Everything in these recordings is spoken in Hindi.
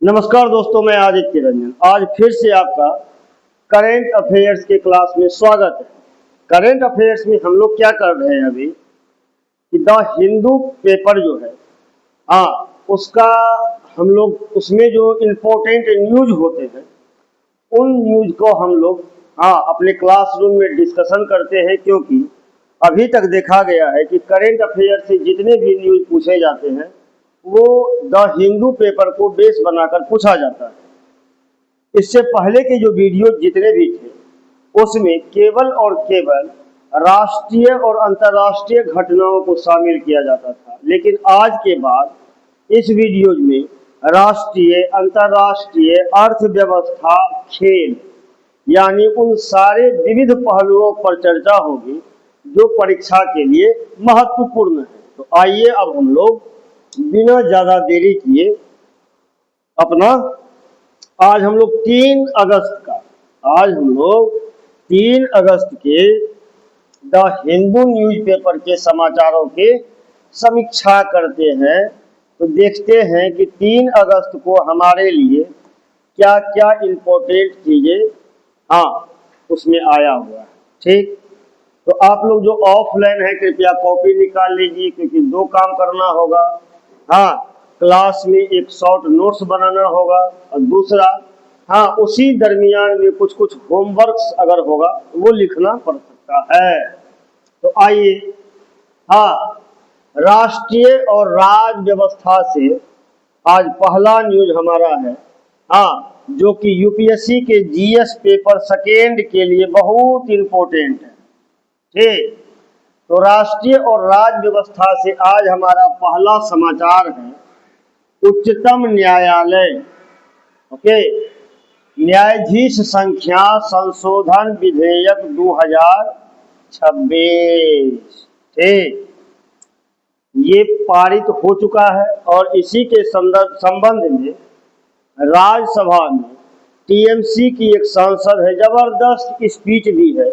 नमस्कार दोस्तों, मैं आदित्य रंजन। आज फिर से आपका करेंट अफेयर्स के क्लास में स्वागत है। करेंट अफेयर्स में हम लोग क्या कर रहे हैं अभी कि द हिंदू पेपर जो है उसका हम लोग उसमें जो इम्पोर्टेंट न्यूज होते हैं उन न्यूज को हम लोग अपने क्लासरूम में डिस्कशन करते हैं, क्योंकि अभी तक देखा गया है कि करेंट अफेयर से जितने भी न्यूज पूछे जाते हैं वो द हिंदू पेपर को बेस बनाकर पूछा जाता है। इससे पहले के जो वीडियो जितने भी थे उसमें केवल और केवल राष्ट्रीय और अंतर्राष्ट्रीय घटनाओं को शामिल किया जाता था, लेकिन आज के बाद इस वीडियो में राष्ट्रीय, अंतर्राष्ट्रीय, अर्थव्यवस्था, खेल यानी उन सारे विविध पहलुओं पर चर्चा होगी जो परीक्षा के लिए महत्वपूर्ण है। तो आइए अब हम लोग बिना ज्यादा देरी किए आज हम लोग 3 अगस्त के द हिंदू न्यूज़पेपर के समाचारों के समीक्षा करते हैं। तो देखते हैं कि 3 अगस्त को हमारे लिए क्या क्या इम्पोर्टेंट चीजें उसमें आया हुआ है। ठीक, तो आप लोग जो ऑफलाइन है कृपया कॉपी निकाल लीजिए, क्योंकि 2 काम करना होगा। क्लास में एक शॉर्ट नोट्स बनाना होगा और दूसरा उसी दरमियान में कुछ होमवर्क्स अगर होगा वो लिखना पड़ सकता है। तो आइए राष्ट्रीय और राज्य व्यवस्था से आज पहला न्यूज हमारा है जो कि यूपीएससी के जीएस पेपर सेकेंड के लिए बहुत इंपॉर्टेंट है। ठीक, तो राष्ट्रीय और राज्य व्यवस्था से आज हमारा पहला समाचार है उच्चतम न्यायालय न्यायाधीश संख्या संशोधन विधेयक 2026 ठीक, ये पारित हो चुका है और इसी के संबंध में राज्यसभा में टीएमसी की एक सांसद है, जबरदस्त स्पीच दी है।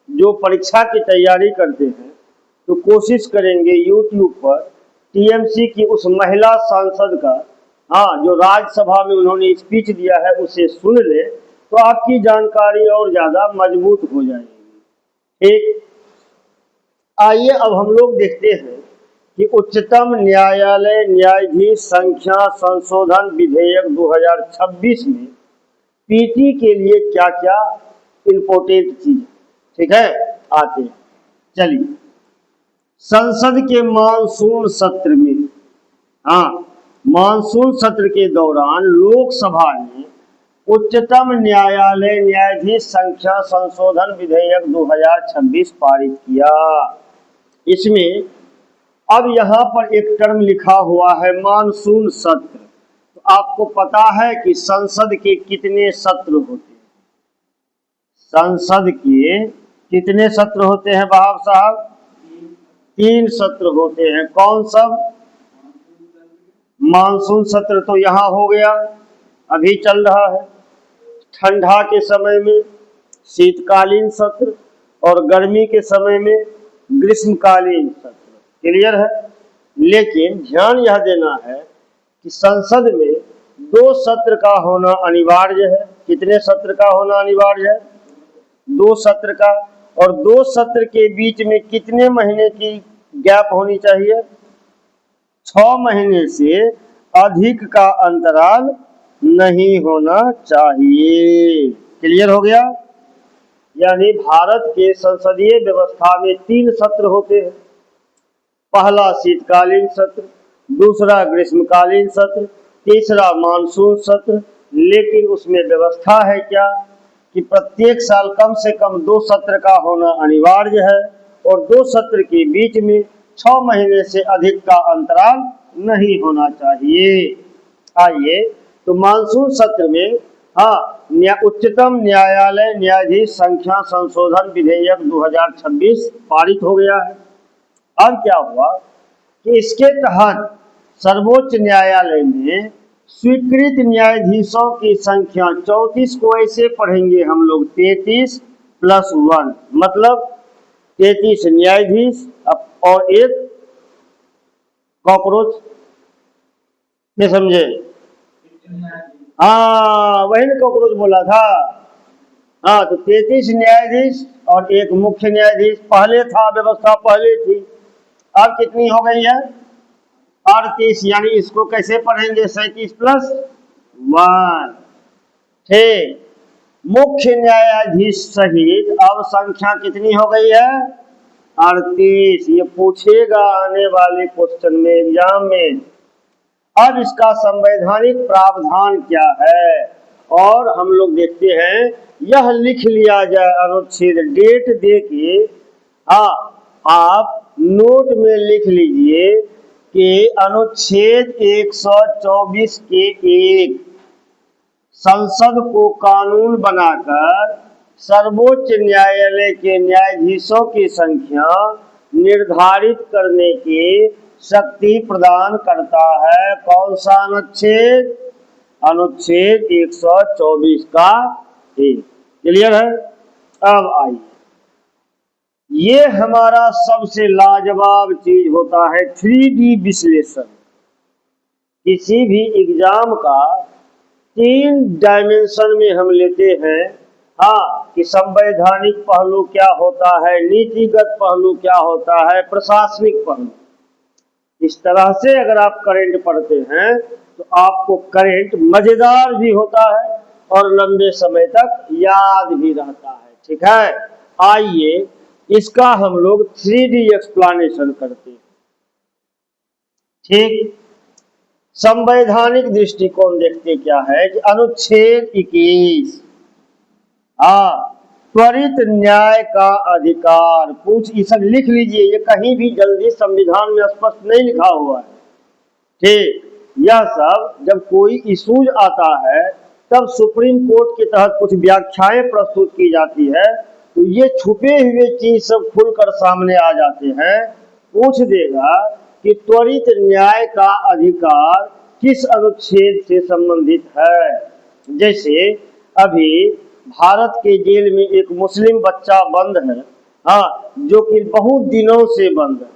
जो परीक्षा की तैयारी करते हैं तो कोशिश करेंगे यूट्यूब पर टीएमसी की उस महिला सांसद का जो राज्यसभा में उन्होंने स्पीच दिया है उसे सुन ले तो आपकी जानकारी और ज्यादा मजबूत हो जाएगी। एक आइए अब हम लोग देखते हैं कि उच्चतम न्यायालय न्यायाधीश संख्या संशोधन विधेयक 2026 में पीटी के लिए क्या क्या इंपॉर्टेंट चीज, ठीक है, आते हैं। चलिए, संसद के मानसून सत्र में मानसून सत्र के दौरान लोकसभा ने उच्चतम न्यायालय न्यायाधीश संख्या संशोधन विधेयक 2026 पारित किया। इसमें अब यहाँ पर एक टर्म लिखा हुआ है मानसून सत्र। तो आपको पता है कि संसद के कितने सत्र होते हैं? संसद के कितने सत्र होते हैं बाबा साहब? 3 सत्र होते हैं। कौन सब? मानसून सत्र तो यहाँ हो गया, अभी चल रहा है। ठंडा के समय में शीतकालीन सत्र और गर्मी के समय में ग्रीष्मकालीन सत्र। क्लियर है? लेकिन ध्यान यह देना है कि संसद में 2 सत्र का होना अनिवार्य है। कितने सत्र का होना अनिवार्य है? 2 सत्र का। और 2 सत्र के बीच में कितने महीने की गैप होनी चाहिए? 6 महीने से अधिक का अंतराल नहीं होना चाहिए। क्लियर हो गया? यानी भारत के संसदीय व्यवस्था में 3 सत्र होते हैं। पहला शीतकालीन सत्र, दूसरा ग्रीष्मकालीन सत्र, तीसरा मानसून सत्र। लेकिन उसमें व्यवस्था है क्या कि प्रत्येक साल कम से कम 2 सत्र का होना अनिवार्य है और 2 सत्र के बीच में 6 महीने से अधिक का अंतराल नहीं होना चाहिए। आइए, तो मानसून सत्र में उच्चतम न्यायालय न्यायाधीश संख्या संशोधन विधेयक 2026 पारित हो गया है। अब क्या हुआ कि इसके तहत सर्वोच्च न्यायालय में स्वीकृत न्यायाधीशों की संख्या 34 को ऐसे पढ़ेंगे हम लोग 33 + 1, मतलब 33 न्यायाधीश और 1 कॉकरोच। ये समझे? हाँ, वही ने कॉकरोच बोला था। हाँ, तो 33 न्यायाधीश और एक मुख्य न्यायाधीश पहले था, व्यवस्था पहले थी। अब कितनी हो गई है? 38। यानी इसको कैसे पढ़ेंगे? 37+1। ठीक, मुख्य न्यायाधीश सहित अब संख्या कितनी हो गई है? 38। ये पूछेगा आने वाले क्वेश्चन में, एग्जाम में। अब इसका संवैधानिक प्रावधान क्या है, और हम लोग देखते हैं। यह लिख लिया जाए अनुच्छेद, डेट दे के। हाँ, आप नोट में लिख लीजिए कि अनुच्छेद 124 के 1 संसद को कानून बनाकर सर्वोच्च न्यायालय के न्यायाधीशों की संख्या निर्धारित करने की शक्ति प्रदान करता है। कौन सा अनुच्छेद? अनुच्छेद 124 का 1। क्लियर है? अब आइए, ये हमारा सबसे लाजवाब चीज होता है 3D विश्लेषण। किसी भी एग्जाम का 3 डायमेंशन में हम लेते हैं। हाँ, कि संवैधानिक पहलू क्या होता है, नीतिगत पहलू क्या होता है, प्रशासनिक पहलू। इस तरह से अगर आप करंट पढ़ते हैं तो आपको करंट मजेदार भी होता है और लंबे समय तक याद भी रहता है। ठीक है, आइए इसका हम लोग 3D एक्सप्लेनेशन करते हैं। ठीक, संवैधानिक दृष्टिकोण देखते क्या है कि अनुच्छेद 21, त्वरित न्याय का अधिकार। पूछ ये सब लिख लीजिए, ये कहीं भी जल्दी संविधान में स्पष्ट नहीं लिखा हुआ है। ठीक, यह सब जब कोई इशूज आता है तब सुप्रीम कोर्ट के तहत कुछ व्याख्याएं प्रस्तुत की जाती है, तो ये छुपे हुए चीज सब खुलकर सामने आ जाते हैं। पूछ देगा कि त्वरित न्याय का अधिकार किस अनुच्छेद से संबंधित है। जैसे अभी भारत के जेल में एक मुस्लिम बच्चा बंद है, हाँ, जो कि बहुत दिनों से बंद है।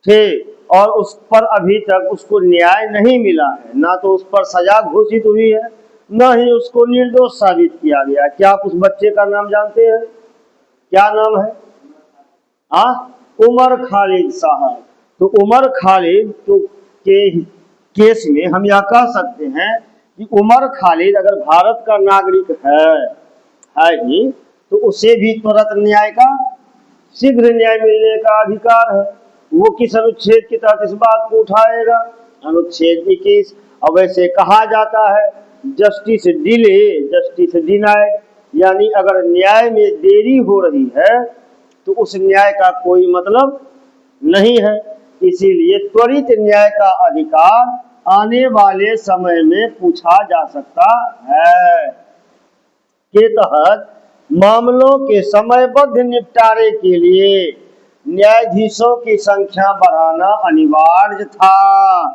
ठीक, और उस पर अभी तक उसको न्याय नहीं मिला है, ना तो उस पर सजा घोषित हुई है, न ही उसको निर्दोष साबित किया गया। क्या आप उस बच्चे का नाम जानते हैं? क्या नाम है? उमर खालिद साहब। तो उमर खालिद तो के केस में हम यह कह सकते हैं कि उमर खालिद अगर भारत का नागरिक है ही, तो उसे भी तुरंत न्याय का, शीघ्र न्याय मिलने का अधिकार है। वो किस अनुच्छेद के तहत इस बात को उठाएगा? अनुच्छेद 21। अब ऐसे कहा जाता है जस्टिस डिले जस्टिस डिनाइड, यानी अगर न्याय में देरी हो रही है तो उस न्याय का कोई मतलब नहीं है। इसीलिए त्वरित न्याय का अधिकार आने वाले समय में पूछा जा सकता है। के तहत मामलों के समयबद्ध निपटारे के लिए न्यायाधीशों की संख्या बढ़ाना अनिवार्य था।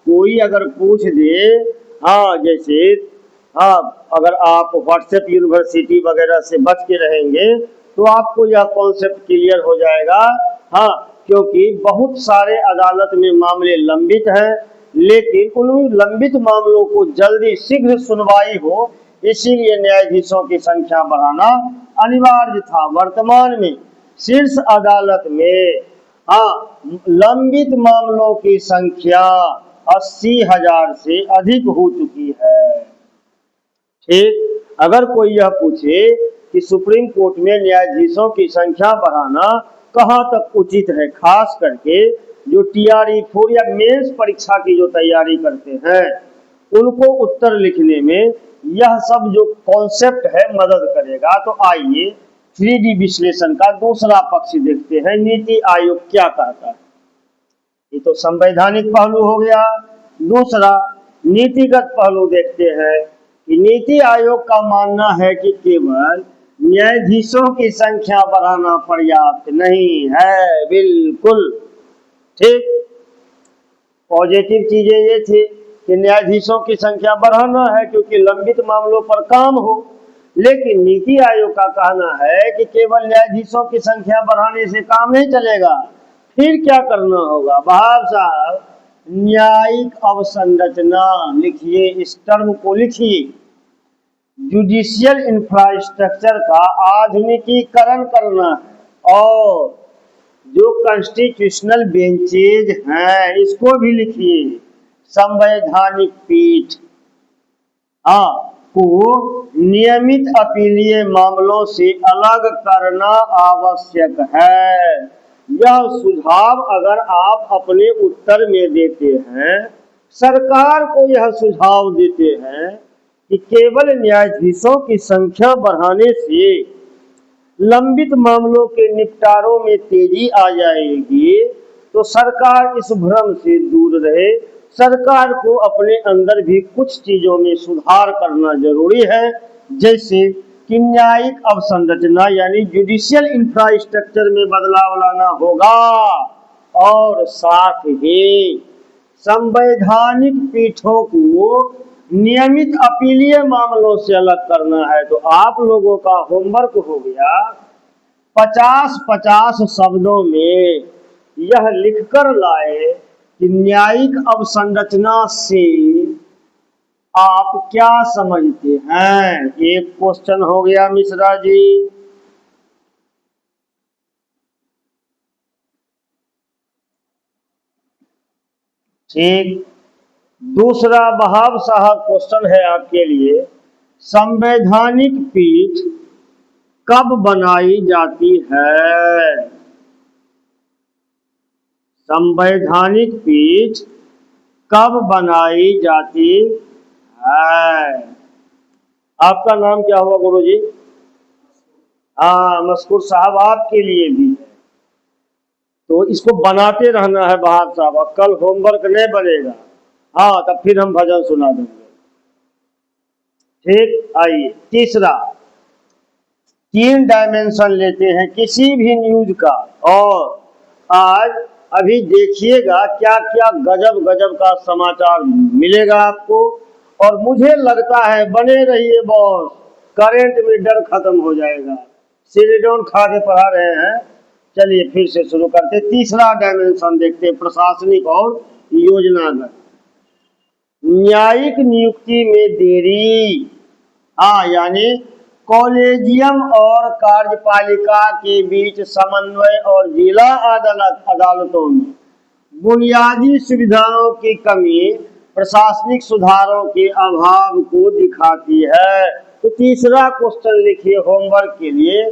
कोई अगर पूछ दे, हाँ, जैसे अगर आप व्हाट्सएप यूनिवर्सिटी वगैरह से बच के रहेंगे तो आपको यह कॉन्सेप्ट क्लियर हो जाएगा। हाँ, क्योंकि बहुत सारे अदालत में मामले लंबित हैं, लेकिन उन लंबित मामलों को जल्दी शीघ्र सुनवाई हो, इसीलिए न्यायाधीशों की संख्या बढ़ाना अनिवार्य था। वर्तमान में शीर्ष अदालत में लंबित मामलों की संख्या 80,000 से अधिक हो चुकी है। ठीक, अगर कोई यह पूछे कि सुप्रीम कोर्ट में न्यायाधीशों की संख्या बढ़ाना कहाँ तक उचित है, खास करके जो TRE-4 या मेंस परीक्षा की जो तैयारी करते हैं, उनको उत्तर लिखने में यह सब जो कॉन्सेप्ट है मदद करेगा। तो आइए 3D विश्लेषण का दूसरा पक्ष देखते हैं, नीति आयोग क्या कहता है। ये तो संवैधानिक पहलू हो गया। दूसरा नीतिगत पहलू देखते हैं कि नीति आयोग का मानना है कि केवल न्यायाधीशों की संख्या बढ़ाना पर्याप्त नहीं है। बिल्कुल ठीक, पॉजिटिव चीजें ये थी कि न्यायाधीशों की संख्या बढ़ाना है क्योंकि लंबित मामलों पर काम हो, लेकिन नीति आयोग का कहना है कि केवल न्यायाधीशों की संख्या बढ़ाने से काम नहीं चलेगा। फिर क्या करना होगा? बहाव साहब, न्यायिक अवसंरचना, लिखिए, इस टर्म को लिखिए। जुडिशियल इंफ्रास्ट्रक्चर का आधुनिकीकरण करना है। और जो कॉन्स्टिट्यूशनल बेंचेज हैं इसको भी लिखिए। संवैधानिक पीठ को नियमित अपीलीय मामलों से अलग करना आवश्यक है। यह सुझाव अगर आप अपने उत्तर में देते हैं, सरकार को यह सुझाव देते हैं कि केवल न्यायाधीशों की संख्या बढ़ाने से लंबित मामलों के निपटारों में तेजी आ जाएगी, तो सरकार इस भ्रम से दूर रहे। सरकार को अपने अंदर भी कुछ चीजों में सुधार करना जरूरी है, जैसे कि न्यायिक अवसंरचना यानी जुडिशियल इंफ्रास्ट्रक्चर में बदलाव लाना होगा, और साथ ही संवैधानिक पीठों को नियमित अपीलीय मामलों से अलग करना है। तो आप लोगों का होमवर्क हो गया 50-50 शब्दों में यह लिखकर लाए कि न्यायिक अवसंरचना से आप क्या समझते हैं। एक क्वेश्चन हो गया मिश्रा जी। ठीक, दूसरा बहाव साहब क्वेश्चन है आपके लिए, संवैधानिक पीठ कब बनाई जाती है। संवैधानिक पीठ कब बनाई जाती है। आपका नाम क्या हुआ गुरुजी? हाँ, मस्कुर साहब आपके लिए भी है, तो इसको बनाते रहना है बहार साहब। कल होमवर्क नहीं बनेगा, हाँ तब फिर हम भजन सुना देंगे। ठीक, आइए तीसरा, 3 डायमेंशन लेते हैं किसी भी न्यूज का, और आज अभी देखिएगा क्या क्या गजब गजब का समाचार मिलेगा आपको। और मुझे लगता है बने रहिए बॉस, करंट में डर खत्म हो जाएगा। सिलिडोन खा के पढ़ा रहे हैं। चलिए फिर से शुरू करते, तीसरा डायमेंशन देखते हैं, प्रशासनिक और योजनागत। न्यायिक नियुक्ति में देरी, यानी कॉलेजियम और कार्यपालिका के बीच समन्वय और जिला अदालतों में बुनियादी सुविधाओं की कमी प्रशासनिक सुधारों के अभाव को दिखाती है। तो तीसरा क्वेश्चन लिखिए होमवर्क के लिए,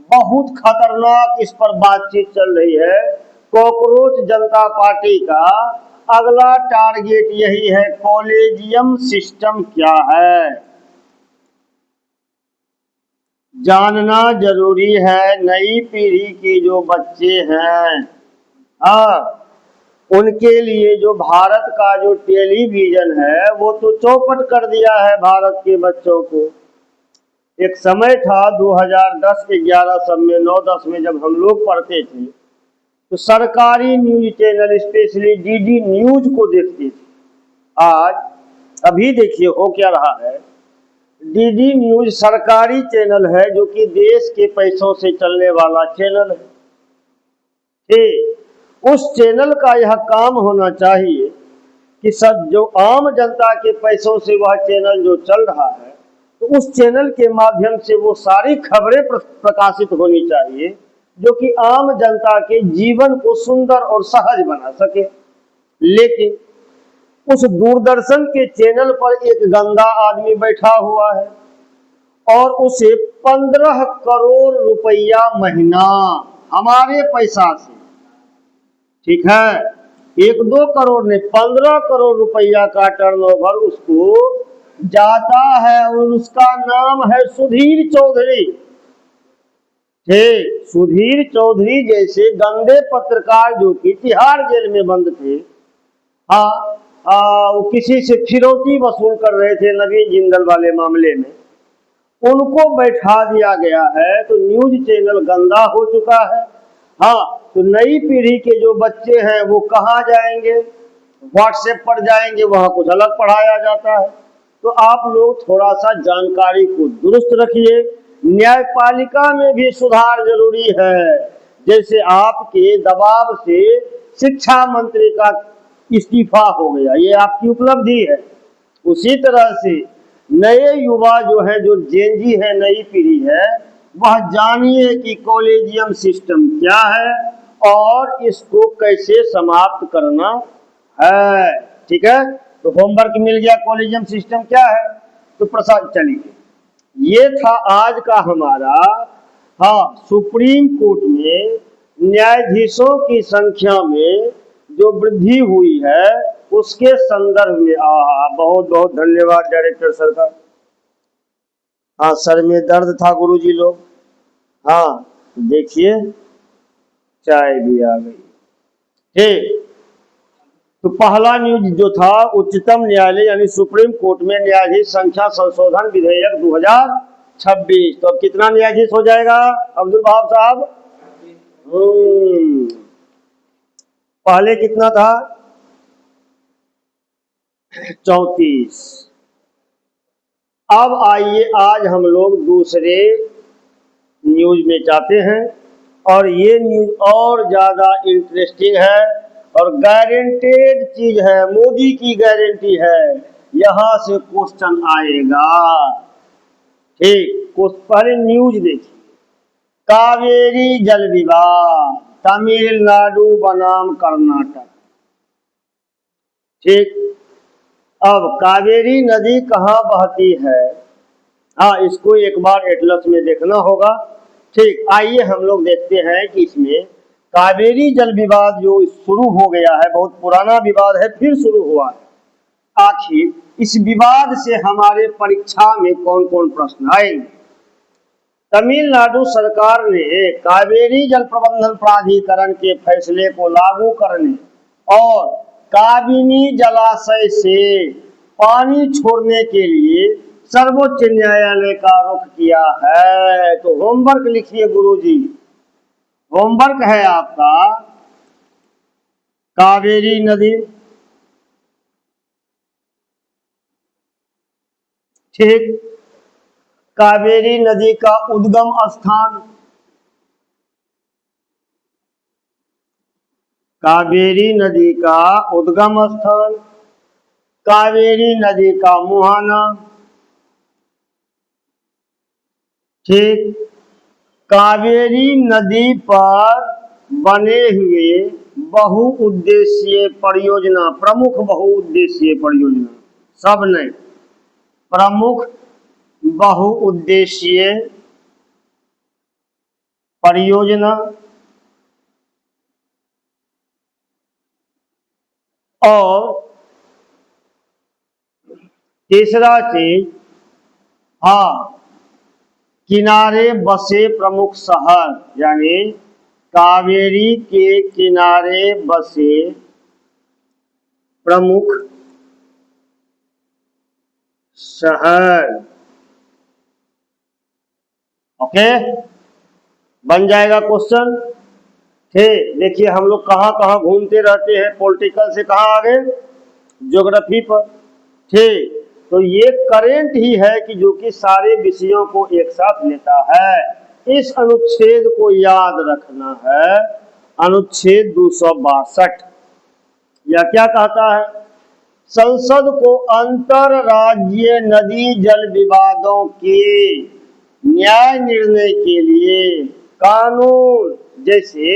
बहुत खतरनाक इस पर बातचीत चल रही है। कॉकरोच जनता पार्टी का अगला टारगेट यही है, कॉलेजियम सिस्टम क्या है जानना जरूरी है। नई पीढ़ी के जो बच्चे हैं, उनके लिए जो भारत का जो टेलीविजन है वो तो चौपट कर दिया है भारत के बच्चों को। एक समय था 2010-11 सब में, 9-10 में जब हम लोग पढ़ते थे तो सरकारी news channel specially DD news को देखते थे। आज अभी देखिए हो क्या रहा है, डीडी न्यूज सरकारी चैनल है जो कि देश के पैसों से चलने वाला चैनल है। उस चैनल का यह काम होना चाहिए कि सब जो आम जनता के पैसों से वह चैनल जो चल रहा है, तो उस चैनल के माध्यम से वो सारी खबरें प्रकाशित होनी चाहिए जो कि आम जनता के जीवन को सुंदर और सहज बना सके। लेकिन उस दूरदर्शन के चैनल पर एक गंदा आदमी बैठा हुआ है और उसे 15 करोड़ रुपया महीना हमारे पैसा से, ठीक है, 1-2 करोड़ ने 15 करोड़ रुपया का टर्नओवर उसको जाता है, और उसका नाम है सुधीर चौधरी। ठीक, सुधीर चौधरी जैसे गंदे पत्रकार जो कि तिहाड़ जेल में बंद थे, वो किसी से फिरौती वसूल कर रहे थे नवीन जिंदल वाले मामले में, उनको बैठा दिया गया है। तो न्यूज चैनल गंदा हो चुका है। तो नई पीढ़ी के जो बच्चे हैं वो कहाँ जाएंगे, व्हाट्सएप पर जाएंगे, वहां कुछ अलग पढ़ाया जाता है। तो आप लोग थोड़ा सा जानकारी को दुरुस्त रखिए। न्यायपालिका में भी सुधार जरूरी है। जैसे आपके दबाव से शिक्षा मंत्री का इस्तीफा हो गया, ये आपकी उपलब्धि है। उसी तरह से नए युवा जो है, जो जेनजी है, नई पीढ़ी है, वह जानिए कि कॉलेजियम सिस्टम क्या है और इसको कैसे समाप्त करना है। ठीक है, तो होमवर्क मिल गया, कॉलेजियम सिस्टम क्या है। तो प्रसाद चलिए, ये था आज का हमारा, हाँ, सुप्रीम कोर्ट में न्यायाधीशों की संख्या में जो वृद्धि हुई है उसके संदर्भ में। बहुत बहुत धन्यवाद डायरेक्टर सर का। हाँ, सर में दर्द था गुरुजी लोग। हाँ देखिए, चाय भी आ गई। ठीक, तो पहला न्यूज जो था, उच्चतम न्यायालय यानी सुप्रीम कोर्ट में न्यायाधीश संख्या संशोधन विधेयक 2026। तो अब कितना न्यायाधीश हो जाएगा अब्दुल वहाब साहब? पहले कितना था? 34। अब आइए आज हम लोग दूसरे न्यूज में जाते हैं, और ये न्यूज और ज्यादा इंटरेस्टिंग है और गारंटेड चीज है, मोदी की गारंटी है, यहां से क्वेश्चन आएगा। ठीक, पहले न्यूज देखिए। कावेरी जल विवाद, तमिलनाडु बनाम कर्नाटक। ठीक, अब कावेरी नदी कहाँ बहती है? हाँ, इसको एक बार एटलस में देखना होगा। ठीक, आइए हम लोग देखते हैं कि इसमें कावेरी जल विवाद जो शुरू हो गया है, बहुत पुराना विवाद है, फिर शुरू हुआ है। आखिर इस विवाद से हमारे परीक्षा में कौन कौन प्रश्न आएंगे? तमिलनाडु सरकार ने कावेरी जल प्रबंधन प्राधिकरण के फैसले को लागू करने और काबिनी जलाशय से पानी छोड़ने के लिए सर्वोच्च न्यायालय का रुख किया है। तो होमवर्क लिखिए गुरुजी, होमवर्क है आपका, कावेरी नदी, ठीक, कावेरी नदी का उद्गम स्थान, कावेरी नदी का उद्गम स्थान, कावेरी नदी का मुहाना, ठीक, कावेरी नदी पर बने हुए बहुउद्देशीय परियोजना, प्रमुख बहुउद्देशीय परियोजना, सब नहीं, प्रमुख बहुउद्देशीय परियोजना, और तीसरा चीज, हाँ, किनारे बसे प्रमुख शहर, यानी कावेरी के किनारे बसे प्रमुख शहर। ओके, बन जाएगा क्वेश्चन। ठीक, देखिए हम लोग कहाँ कहाँ घूमते रहते हैं, पॉलिटिकल से कहाँ आ गए, ज्योग्राफी पर। ठीक, तो ये करेंट ही है कि जो कि सारे विषयों को एक साथ लेता है। इस अनुच्छेद को याद रखना है, अनुच्छेद 262। यह क्या कहता है? संसद को अंतरराज्यीय नदी जल विवादों के न्याय निर्णय के लिए कानून, जैसे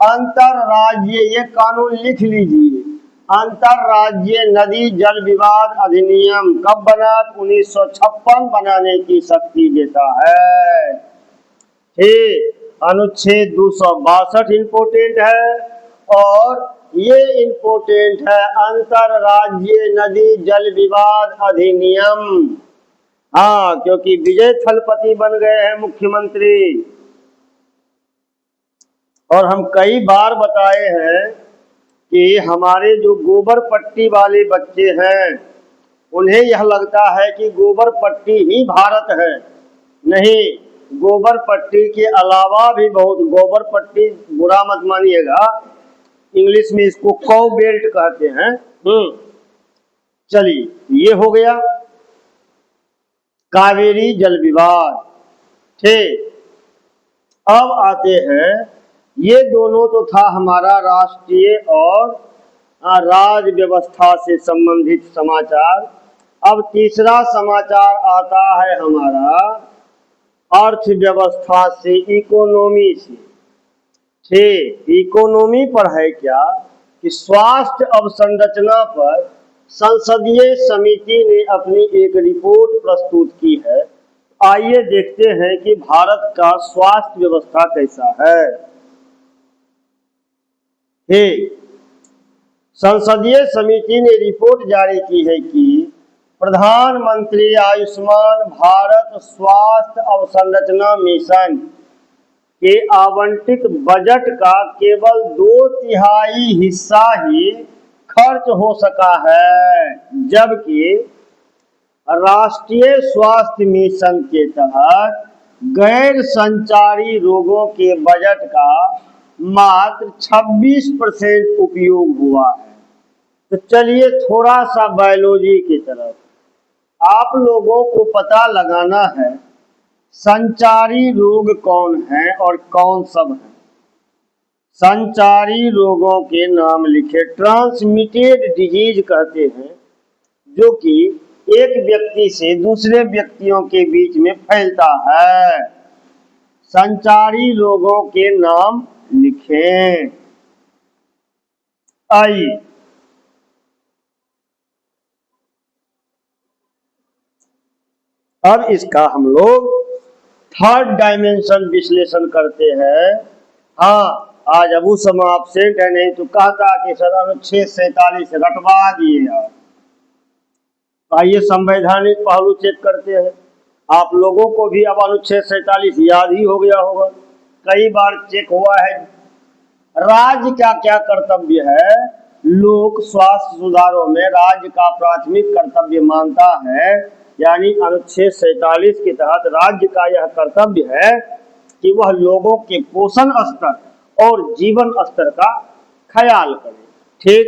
अंतरराज्यीय, ये कानून लिख लीजिए, अंतरराज्यीय नदी जल विवाद अधिनियम कब बना? 1956 बनाने की शक्ति देता है। ठीक, अनुच्छेद 262 इंपोर्टेंट है, और ये इंपोर्टेंट है अंतरराज्यीय नदी जल विवाद अधिनियम। हाँ, क्योंकि विजय थलपति बन गए हैं मुख्यमंत्री, और हम कई बार बताए हैं कि हमारे जो गोबर पट्टी वाले बच्चे हैं, उन्हें यह लगता है कि गोबर पट्टी ही भारत है। नहीं, गोबर पट्टी के अलावा भी बहुत, गोबर पट्टी बुरा मत मानिएगा, इंग्लिश में इसको कौ बेल्ट कहते हैं। चलिए, ये हो गया कावेरी जल विवाद। ठीक, अब आते हैं, ये दोनों तो था हमारा राष्ट्रीय और राज व्यवस्था से संबंधित समाचार। अब तीसरा समाचार आता है हमारा अर्थव्यवस्था से, इकोनॉमी से। ठीक, इकोनॉमी पर है क्या कि स्वास्थ्य अवसंरचना पर संसदीय समिति ने अपनी एक रिपोर्ट प्रस्तुत की है। आइए देखते हैं कि भारत का स्वास्थ्य व्यवस्था कैसा है। ठीक, संसदीय समिति ने रिपोर्ट जारी की है कि प्रधानमंत्री आयुष्मान भारत स्वास्थ्य अवसंरचना मिशन के आवंटित बजट का केवल 2/3 हिस्सा ही खर्च हो सका है, जबकि राष्ट्रीय स्वास्थ्य मिशन के तहत गैर संचारी रोगों के बजट का मात्र 26% उपयोग हुआ है। तो चलिए थोड़ा सा बायोलॉजी की तरफ, आप लोगों को पता लगाना है संचारी रोग कौन है और कौन सब है। संचारी रोगों के नाम लिखे, ट्रांसमिटेड डिजीज कहते हैं, जो कि एक व्यक्ति से दूसरे व्यक्तियों के बीच में फैलता है। संचारी रोगों के नाम लिखें। आइए अब इसका हम लोग थर्ड डायमेंशन विश्लेषण करते हैं। हाँ, आज अबू समा एब्सेंट है, नहीं तो कहता कि सर अनुच्छेद 47 रटवा दिए आप। आइए संवैधानिक पहलू चेक करते हैं। आप लोगों को भी अब अनुच्छेद 47 याद ही हो गया होगा, कई बार चेक हुआ है। राज्य का क्या कर्तव्य है? लोक स्वास्थ्य सुधारों में राज्य का प्राथमिक कर्तव्य मानता है, यानी अनुच्छेद 47 के तहत राज्य का यह कर्तव्य है कि वह लोगों के पोषण स्तर और जीवन स्तर का ख्याल करे। ठीक,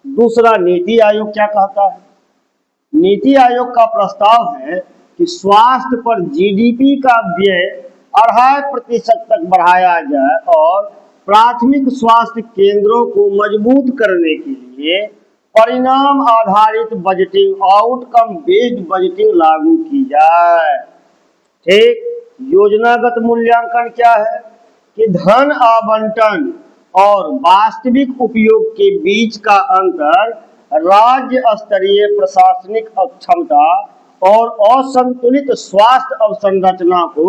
दूसरा नीति आयोग क्या कहता है? नीति आयोग का प्रस्ताव है कि स्वास्थ्य पर जीडीपी का व्यय 2.5% तक बढ़ाया जाए और प्राथमिक स्वास्थ्य केंद्रों को मजबूत करने के लिए परिणाम आधारित बजटिंग, आउटकम बेस्ड बजटिंग लागू की जाए। ठीक, योजनागत मूल्यांकन क्या है कि धन आवंटन और वास्तविक उपयोग के बीच का अंतर राज्य स्तरीय प्रशासनिक अक्षमता और असंतुलित स्वास्थ्य अवसंरचना को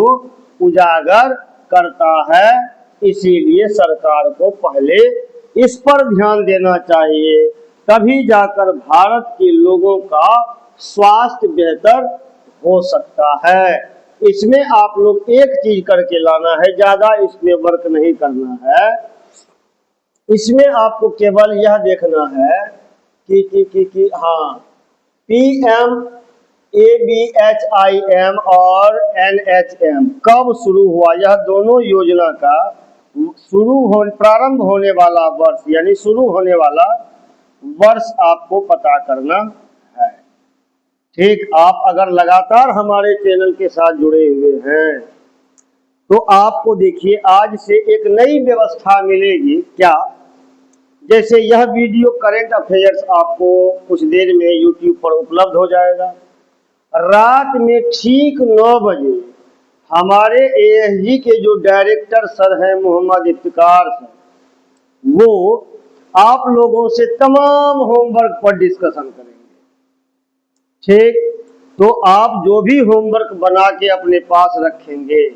उजागर करता है। इसीलिए सरकार को पहले इस पर ध्यान देना चाहिए, तभी जाकर भारत के लोगों का स्वास्थ्य बेहतर हो सकता है। इसमें आप लोग एक चीज करके लाना है, ज्यादा इसमें वर्क नहीं करना है। इसमें आपको केवल यह देखना है कि हाँ, PMABHIM और NHM कब शुरू हुआ, यह दोनों योजना का प्रारंभ होने वाला वर्ष, यानी शुरू होने वाला वर्ष आपको पता करना है। ठीक, आप अगर लगातार हमारे चैनल के साथ जुड़े हुए हैं तो आपको देखिए आज से एक नई व्यवस्था मिलेगी। क्या? जैसे यह वीडियो करंट अफेयर्स आपको कुछ देर में YouTube पर उपलब्ध हो जाएगा। रात में ठीक 9 बजे हमारे ASG के जो डायरेक्टर सर हैं मोहम्मद इफ्तिकार सर, वो आप लोगों से तमाम होमवर्क पर डिस्कशन करेंगे। ठीक, तो आप जो भी होमवर्क बना के अपने पास रखेंगे,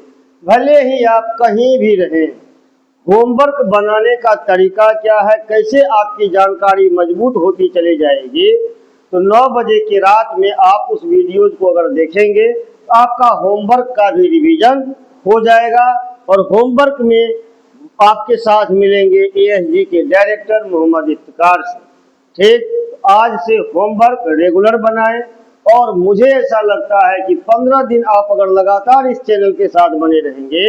भले ही आप कहीं भी रहें, होमवर्क बनाने का तरीका क्या है, कैसे आपकी जानकारी मजबूत होती चली जाएगी, तो 9 बजे की रात में आप उस वीडियो को अगर देखेंगे तो आपका होमवर्क का भी रिवीजन हो जाएगा। और होमवर्क में आपके साथ मिलेंगे ASG के डायरेक्टर मोहम्मद इफ्तिकार से। ठीक, तो आज से होमवर्क रेगुलर बनाएं और मुझे ऐसा लगता है कि 15 दिन आप अगर लगातार इस चैनल के साथ बने रहेंगे,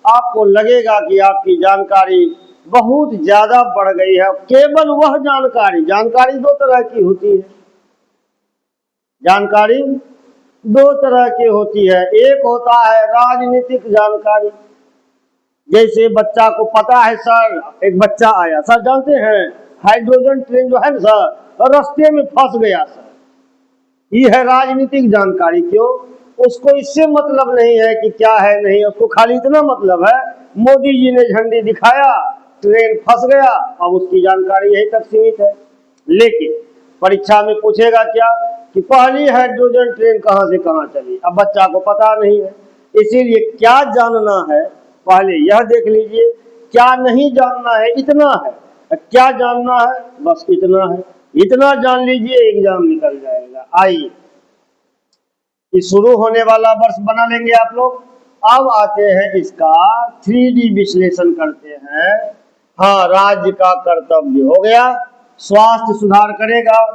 आपको लगेगा कि आपकी जानकारी बहुत ज्यादा बढ़ गई है। केवल वह जानकारी 2 तरह की होती है। जानकारी 2 तरह की होती है। एक होता है राजनीतिक जानकारी, जैसे बच्चा को पता है सर, एक बच्चा आया, सर जानते हैं हाइड्रोजन ट्रेन जो है ना सर, रास्ते में फंस गया सर। ये है राजनीतिक जानकारी। क्यों? उसको इससे मतलब नहीं है कि क्या है नहीं, उसको खाली इतना मतलब है मोदी जी ने झंडी दिखाया, ट्रेन फंस गया, अब उसकी जानकारी यही तक सीमित है। लेकिन परीक्षा में पूछेगा क्या कि पहली हाइड्रोजन ट्रेन कहां से कहां चली, अब बच्चा को पता नहीं है। इसीलिए क्या जानना है पहले यह देख लीजिए, क्या नहीं जानना है इतना है, क्या जानना है बस इतना है, इतना जान लीजिए एग्जाम निकल जाएगा। आइए ये शुरू होने वाला वर्ष बना लेंगे आप लोग। अब आते हैं इसका 3D विश्लेषण करते हैं। हाँ, राज्य का कर्तव्य हो गया, स्वास्थ्य सुधार करेगा,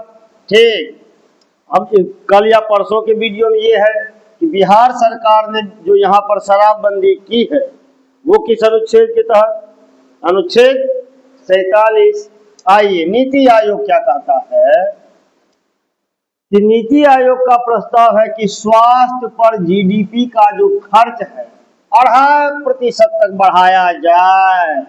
ठीक। अब कल या परसों के वीडियो में ये है कि बिहार सरकार ने जो यहाँ पर शराबबंदी की है वो किस अनुच्छेद के तहत? अनुच्छेद 47। आइए नीति आयोग क्या कहता है कि नीति आयोग का प्रस्ताव है कि स्वास्थ्य पर जीडीपी का जो खर्च है 2.5% तक बढ़ाया जाए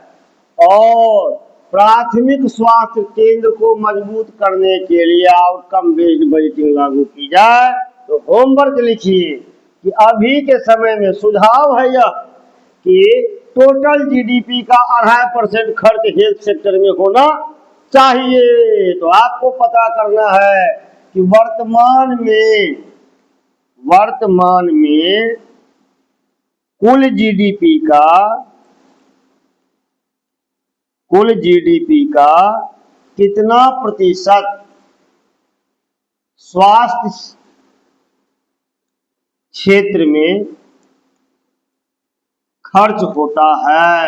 और प्राथमिक स्वास्थ्य केंद्र को मजबूत करने के लिए आउटकम बेस्ड बजटिंग लागू की जाए। तो होमवर्क लिखिए कि अभी के समय में सुझाव है यह कि टोटल जीडीपी का 2.5% खर्च हेल्थ सेक्टर में होना चाहिए। तो आपको पता करना है कि वर्तमान में कुल जीडीपी का कितना प्रतिशत स्वास्थ्य क्षेत्र में खर्च होता है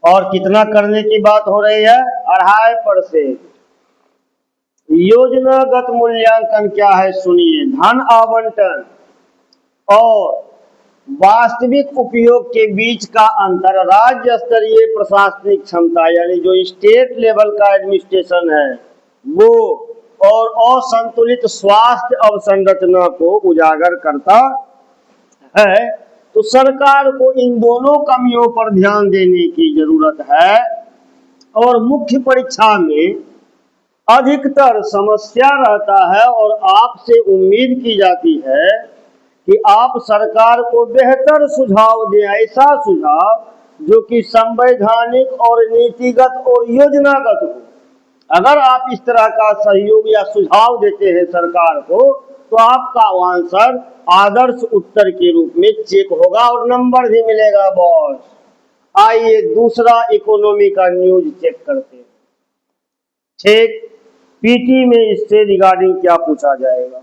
और कितना करने की बात हो रही है? 2.5%। योजनागत मूल्यांकन क्या है सुनिए, धन आवंटन और वास्तविक उपयोग के बीच का अंतर, राज्य स्तरीय प्रशासनिक क्षमता यानी जो स्टेट लेवल का एडमिनिस्ट्रेशन है वो, और असंतुलित स्वास्थ्य अवसंरचना को उजागर करता है। तो सरकार को इन दोनों कमियों पर ध्यान देने की जरूरत है। और मुख्य परीक्षा में अधिकतर समस्या रहता है और आपसे उम्मीद की जाती है कि आप सरकार को बेहतर सुझाव दें, ऐसा सुझाव जो कि संवैधानिक और नीतिगत और योजनागत हो। अगर आप इस तरह का सहयोग या सुझाव देते हैं सरकार को तो आपका आंसर आदर्श उत्तर के रूप में चेक होगा और नंबर भी मिलेगा बॉस। आइए दूसरा इकोनॉमी का न्यूज चेक करते हैं। ठीक, पीटी में इससे रिगार्डिंग क्या पूछा जाएगा?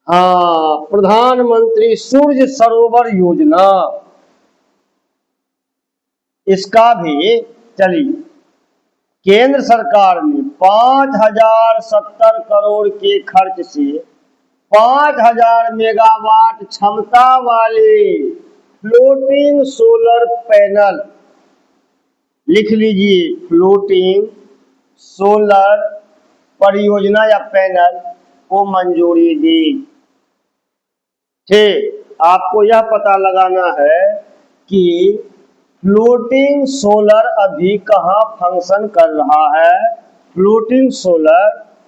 हाँ, प्रधानमंत्री सूर्य सरोवर योजना, इसका भी चलिए केंद्र सरकार ने 5070 करोड़ के खर्च से 5000 मेगावाट क्षमता वाले फ्लोटिंग सोलर पैनल, लिख लीजिए फ्लोटिंग सोलर परियोजना या पैनल को मंजूरी दी। ठीक, आपको यह पता लगाना है कि फ्लोटिंग सोलर अभी कहाँ फंक्शन कर रहा है, फ्लोटिंग सोलर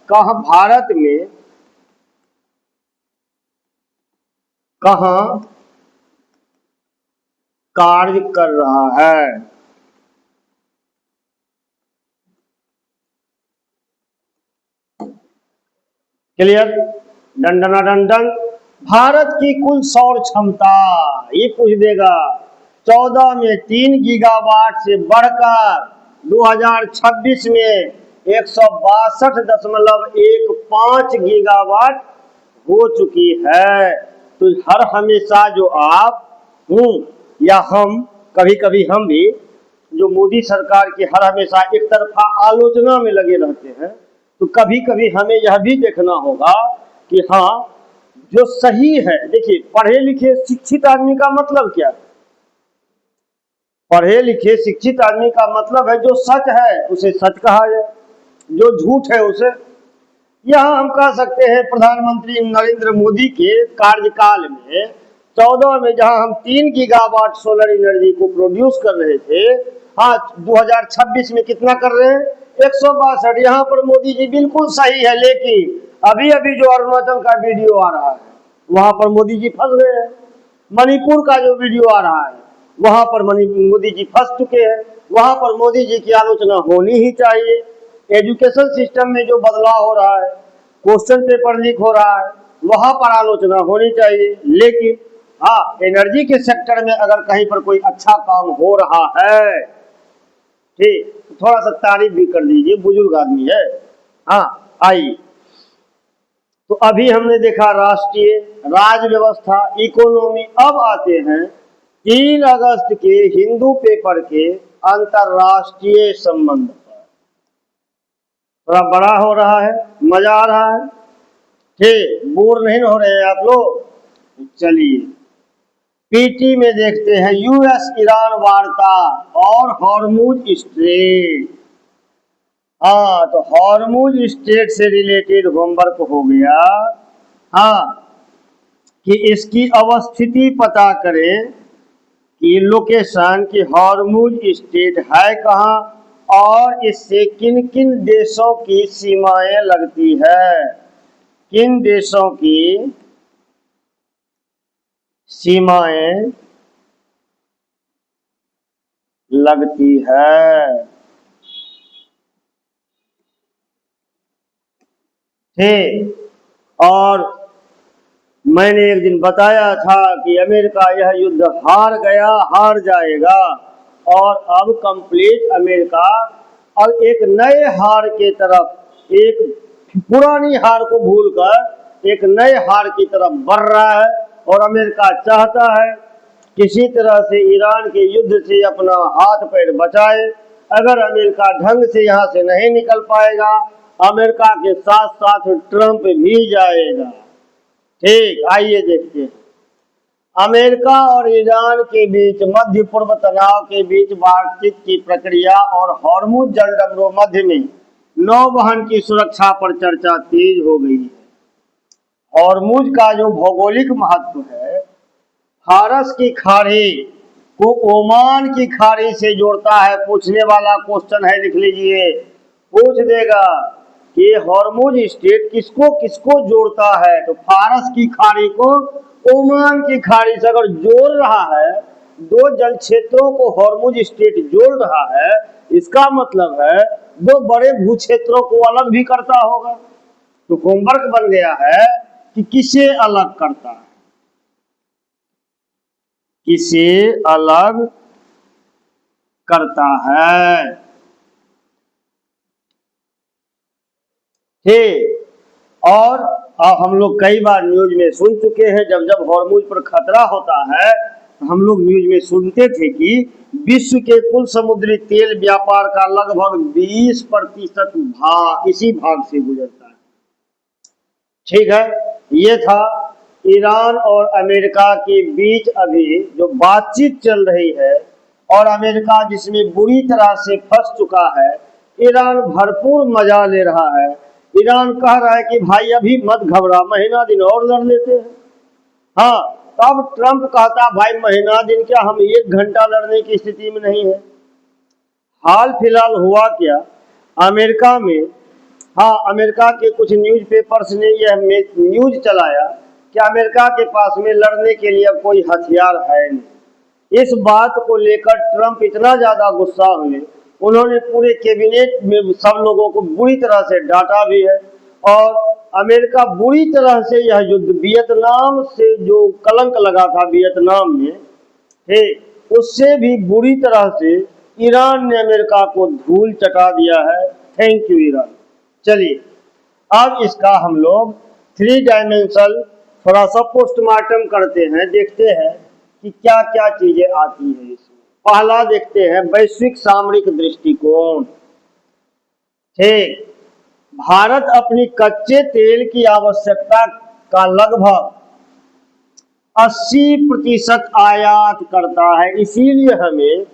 कहाँ भारत में कहाँ कार्य कर रहा है। क्लियर? डंडना डंडन। भारत की कुल सौर क्षमता ये पूछ देगा 14 में 3 गीगावाट से बढ़कर 2026 में 162.15 गीगावाट हो चुकी है। तो हर हमेशा जो आप या हम, कभी कभी हम भी जो मोदी सरकार की हर हमेशा एक तरफा आलोचना में लगे रहते हैं, तो कभी कभी हमें यह भी देखना होगा कि हाँ जो सही है। देखिए पढ़े लिखे शिक्षित आदमी का मतलब क्या है? पढ़े लिखे शिक्षित आदमी का मतलब है जो सच है उसे सच कहा जाए, जो झूठ है उसे यहाँ हम कह सकते हैं प्रधानमंत्री नरेंद्र मोदी के कार्यकाल में 14 में जहां हम 3 गीगावाट सोलर एनर्जी को प्रोड्यूस कर रहे थे, हाँ 2026 में कितना कर रहे हैं, 162। यहाँ पर मोदी जी बिल्कुल सही है, लेकिन अभी अभी जो अरुणाचल का वीडियो आ रहा है वहां पर मोदी जी फंस गए हैं। मणिपुर का जो वीडियो आ रहा है वहां पर मोदी जी फंस चुके हैं। वहां पर मोदी जी की आलोचना होनी ही चाहिए। एजुकेशन सिस्टम में जो बदलाव हो रहा है, क्वेश्चन पेपर लीक हो रहा है, वहां पर आलोचना होनी चाहिए। लेकिन हाँ, एनर्जी के सेक्टर में अगर कहीं पर कोई अच्छा काम हो रहा है, ठीक, तो थोड़ा सा तारीफ भी कर लीजिए, बुजुर्ग आदमी है। हाँ आइए, तो अभी हमने देखा राष्ट्रीय, राज्य व्यवस्था, इकोनॉमी। अब आते हैं 3 अगस्त के हिंदू पेपर के अंतरराष्ट्रीय संबंध पर। थोड़ा बड़ा हो रहा है, मजा आ रहा है, ठीक, बोर नहीं हो रहे हैं आप लोग। चलिए पीटी में देखते हैं यूएस ईरान वार्ता और हॉर्मुज स्ट्रेट। हाँ, तो हॉर्मुज स्ट्रेट से रिलेटेड होमवर्क हो गया। हाँ, कि इसकी अवस्थिति पता करें कि लोकेशन की हॉर्मुज स्ट्रेट है कहाँ और इससे किन किन देशों की सीमाएं लगती है, किन देशों की सीमाएं लगती है। ठीक, और मैंने एक दिन बताया था कि अमेरिका यह युद्ध हार गया, हार जाएगा, और अब कंप्लीट अमेरिका अब एक नए हार के तरफ, एक पुरानी हार को भूलकर एक नए हार की तरफ बढ़ रहा है। और अमेरिका चाहता है किसी तरह से ईरान के युद्ध से अपना हाथ पैर बचाए। अगर अमेरिका ढंग से यहाँ से नहीं निकल पाएगा, अमेरिका के साथ साथ ट्रंप भी जाएगा। ठीक, आइए देखते हैं अमेरिका और ईरान के बीच मध्य पूर्व तनाव के बीच बातचीत की प्रक्रिया और हॉर्मुज जलडंगो मध्य में नौवहन की सुरक्षा पर चर्चा तेज हो गई है। हॉर्मुज का जो भौगोलिक महत्व है, फारस की खाड़ी को ओमान की खाड़ी से जोड़ता है। पूछने वाला क्वेश्चन है, लिख लीजिए, पूछ देगा कि हॉर्मुज स्ट्रेट किसको किसको जोड़ता है। तो फारस की खाड़ी को ओमान की खाड़ी से अगर जोड़ रहा है, 2 जल क्षेत्रों को हॉर्मुज स्ट्रेट जोड़ रहा है, इसका मतलब है 2 बड़े भू क्षेत्रों को अलग भी करता होगा। तो होमवर्क बन गया है कि किसे अलग करता है, किसे अलग करता है। ठीक, और हम लोग कई बार न्यूज में सुन चुके हैं, जब जब हॉर्मुज पर खतरा होता है हम लोग न्यूज में सुनते थे कि विश्व के कुल समुद्री तेल व्यापार का लगभग 20% भाग इसी भाग से गुजरता है। ठीक है, ये था ईरान और अमेरिका के बीच अभी जो बातचीत चल रही है, और अमेरिका जिसमें बुरी तरह से फंस चुका है। ईरान भरपूर मजा ले रहा है। ईरान कह रहा है कि भाई अभी मत घबरा, महीना दिन और लड़ लेते हैं। हाँ, तब ट्रंप कहता भाई महीना दिन क्या, हम 1 घंटा लड़ने की स्थिति में नहीं है। हाल फिलहाल हुआ क्या, अमेरिका में, हाँ, अमेरिका के कुछ न्यूज़पेपर्स ने यह न्यूज चलाया कि अमेरिका के पास में लड़ने के लिए अब कोई हथियार है नहीं। इस बात को लेकर ट्रंप इतना ज्यादा गुस्सा हुए, उन्होंने पूरे कैबिनेट में सब लोगों को बुरी तरह से डांटा भी है। और अमेरिका बुरी तरह से यह युद्ध, वियतनाम से जो कलंक लगा था वियतनाम में, ठीक, उससे भी बुरी तरह से ईरान ने अमेरिका को धूल चटा दिया है। Thank you Iran. चलिए अब इसका हम लोग 3 डायमेंशनल थोड़ा सा पोस्टमार्टम करते हैं, देखते हैं कि क्या क्या चीजें आती है इसमें। पहला देखते हैं वैश्विक सामरिक दृष्टिकोण। ठीक, भारत अपनी कच्चे तेल की आवश्यकता का लगभग 80% आयात करता है, इसीलिए हमें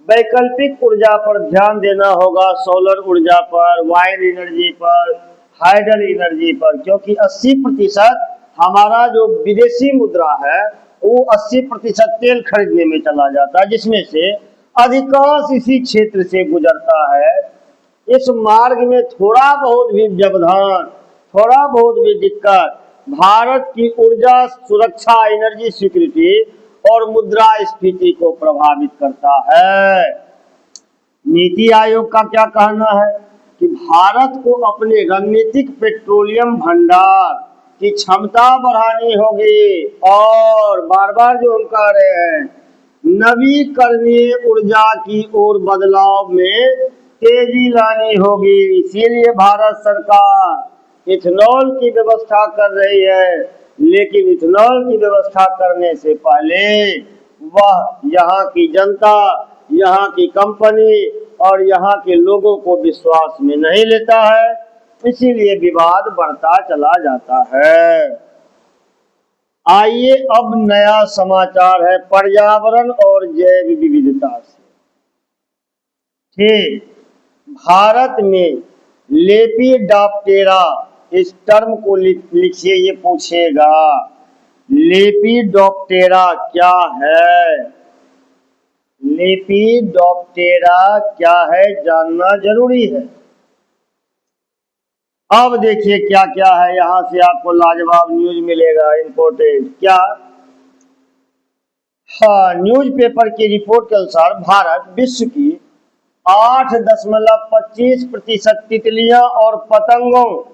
वैकल्पिक ऊर्जा पर ध्यान देना होगा, सोलर ऊर्जा पर, वाइंड एनर्जी पर, हाइडल एनर्जी पर, क्योंकि 80% हमारा जो विदेशी मुद्रा है वो 80% तेल खरीदने में चला जाता है, जिसमें से अधिकांश इसी क्षेत्र से गुजरता है। इस मार्ग में थोड़ा बहुत भी व्यवधान, थोड़ा बहुत भी दिक्कत भारत की ऊर्जा सुरक्षा, एनर्जी सिक्योरिटी और मुद्रास्फीति को प्रभावित करता है। नीति आयोग का क्या कहना है कि भारत को अपने रणनीतिक पेट्रोलियम भंडार की क्षमता बढ़ानी होगी और बार बार जो हम कह रहे हैं नवीकरणीय ऊर्जा की ओर बदलाव में तेजी लानी होगी। इसीलिए भारत सरकार इथेनॉल की व्यवस्था कर रही है, लेकिन इथेनॉल की व्यवस्था करने से पहले वह यहाँ की जनता, यहाँ की कंपनी और यहाँ के लोगों को विश्वास में नहीं लेता है, इसीलिए विवाद बढ़ता चला जाता है। आइए अब नया समाचार है पर्यावरण और जैव विविधता से। ठीक, भारत में लेपिडोप्टेरा, इस टर्म को लिखिए, ये पूछेगा लेपिडोप्टेरा क्या है। लेपिडोप्टेरा क्या है जानना जरूरी है। अब देखिए क्या क्या है, यहां से आपको लाजवाब न्यूज मिलेगा, इंपॉर्टेंट। क्या? हाँ, न्यूज़पेपर की रिपोर्ट के अनुसार भारत विश्व की 8.25% तितलियां और पतंगों